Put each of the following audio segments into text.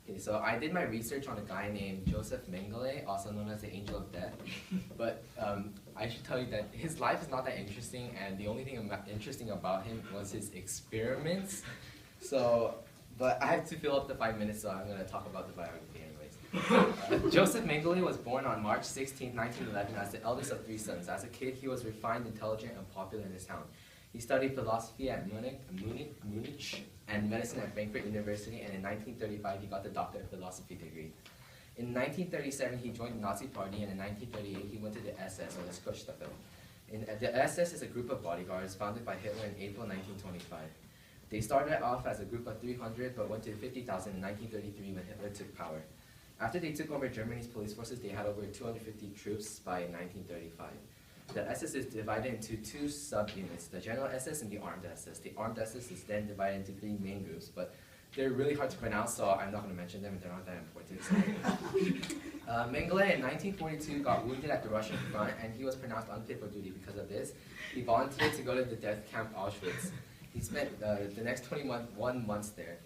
Okay, so I did my research on a guy named Joseph Mengele, also known as the Angel of Death. But I should tell you that his life is not that interesting, and the only thing interesting about him was his experiments. So, but I have to fill up the 5 minutes, so I'm going to talk about the biography anyways. Joseph Mengele was born on March 16, 1911 as the eldest of 3 sons. As a kid, he was refined, intelligent, and popular in his town. He studied philosophy at Munich and medicine at Frankfurt University, and in 1935 he got the Doctor of Philosophy degree. In 1937 he joined the Nazi Party, and in 1938 he went to the SS, or the Schutzstaffel. The SS is a group of bodyguards founded by Hitler in April 1925. They started off as a group of 300, but went to 50,000 in 1933 when Hitler took power. After they took over Germany's police forces, they had over 250 troops by 1935. The SS is divided into 2 sub-units, the General SS and the Armed SS. The Armed SS is then divided into 3 main groups, but they're really hard to pronounce, so I'm not going to mention them, and they're not that important. Mengele in 1942 got wounded at the Russian front, and he was pronounced unfit for duty. Because of this, he volunteered to go to the death camp Auschwitz. He spent the next 21 months there.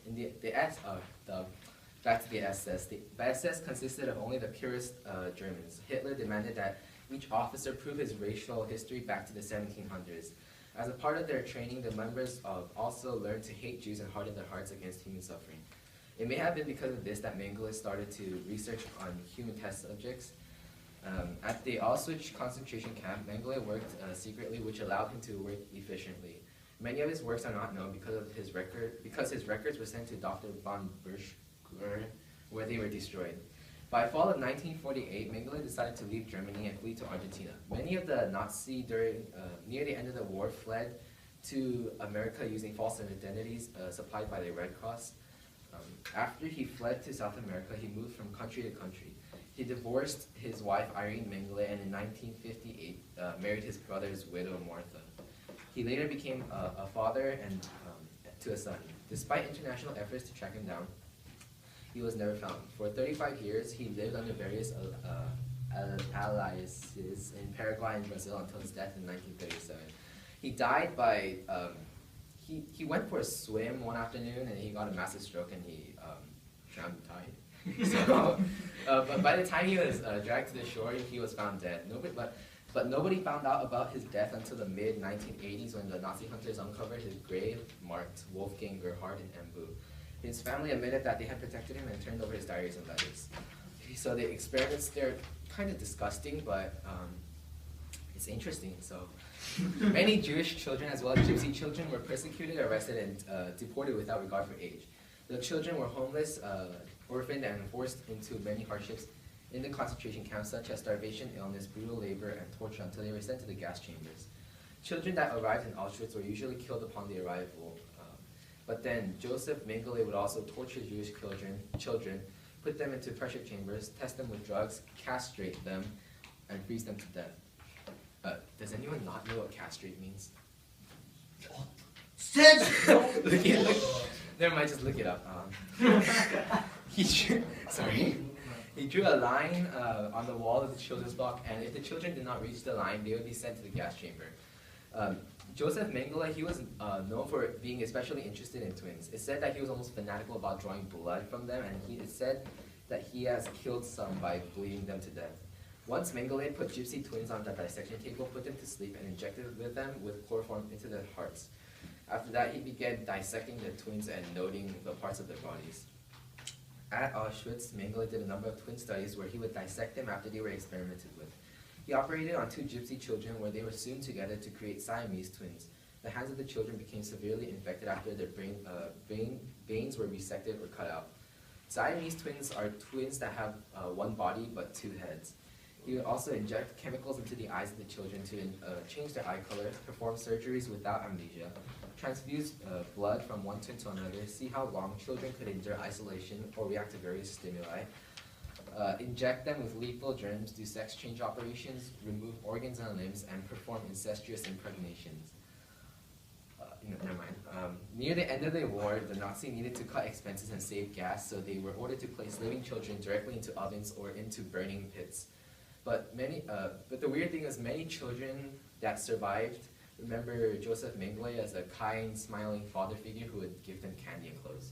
Back to the SS. The SS consisted of only the purest Germans. Hitler demanded that each officer prove his racial history back to the 1700s. As a part of their training, the members also learned to hate Jews and harden their hearts against human suffering. It may have been because of this that Mengele started to research on human test subjects. At the Auschwitz concentration camp, Mengele worked secretly, which allowed him to work efficiently. Many of his works are not known because his records were sent to Dr. von Bergschor, where they were destroyed. By fall of 1948, Mengele decided to leave Germany and flee to Argentina. Many of the Nazis near the end of the war fled to America using false identities supplied by the Red Cross. After he fled to South America, he moved from country to country. He divorced his wife Irene Mengele, and in 1958 married his brother's widow Martha. He later became a father and to a son. Despite international efforts to track him down, he was never found. For 35 years, he lived under various aliases in Paraguay and Brazil until his death in 1937. He died by, he went for a swim one afternoon and he got a massive stroke and he drowned and died. So, but by the time he was dragged to the shore, he was found dead. But nobody found out about his death until the mid-1980s when the Nazi hunters uncovered his grave marked Wolfgang Gerhard in Embu. His family admitted that they had protected him and turned over his diaries and letters. So the experiments, they're kind of disgusting, but it's interesting. So many Jewish children as well as Gypsy children were persecuted, arrested, and deported without regard for age. The children were homeless, orphaned, and forced into many hardships in the concentration camps, such as starvation, illness, brutal labor, and torture until they were sent to the gas chambers. Children that arrived in Auschwitz were usually killed upon the arrival. But then Joseph Mengele would also torture Jewish children, put them into pressure chambers, test them with drugs, castrate them, and freeze them to death. Does anyone not know what castrate means? Never mind, just look it up. He drew a line on the wall of the children's block, and if the children did not reach the line, they would be sent to the gas chamber. Joseph Mengele, he was known for being especially interested in twins. It's said that he was almost fanatical about drawing blood from them, and it's said that he has killed some by bleeding them to death. Once Mengele put gypsy twins on the dissection table, put them to sleep, and injected them with chloroform into their hearts. After that, he began dissecting the twins and noting the parts of their bodies. At Auschwitz, Mengele did a number of twin studies where he would dissect them after they were experimented with. He operated on 2 gypsy children where they were sewn together to create Siamese twins. The hands of the children became severely infected after their veins were resected or cut out. Siamese twins are twins that have one body but 2 heads. He would also inject chemicals into the eyes of the children to change their eye color, perform surgeries without amnesia, transfuse blood from one twin to another, see how long children could endure isolation or react to various stimuli, inject them with lethal germs, do sex change operations, remove organs and limbs, and perform incestuous impregnations. Never mind. Near the end of the war, the Nazis needed to cut expenses and save gas, so they were ordered to place living children directly into ovens or into burning pits. But the weird thing is, many children that survived remember Joseph Mengele as a kind, smiling father figure who would give them candy and clothes.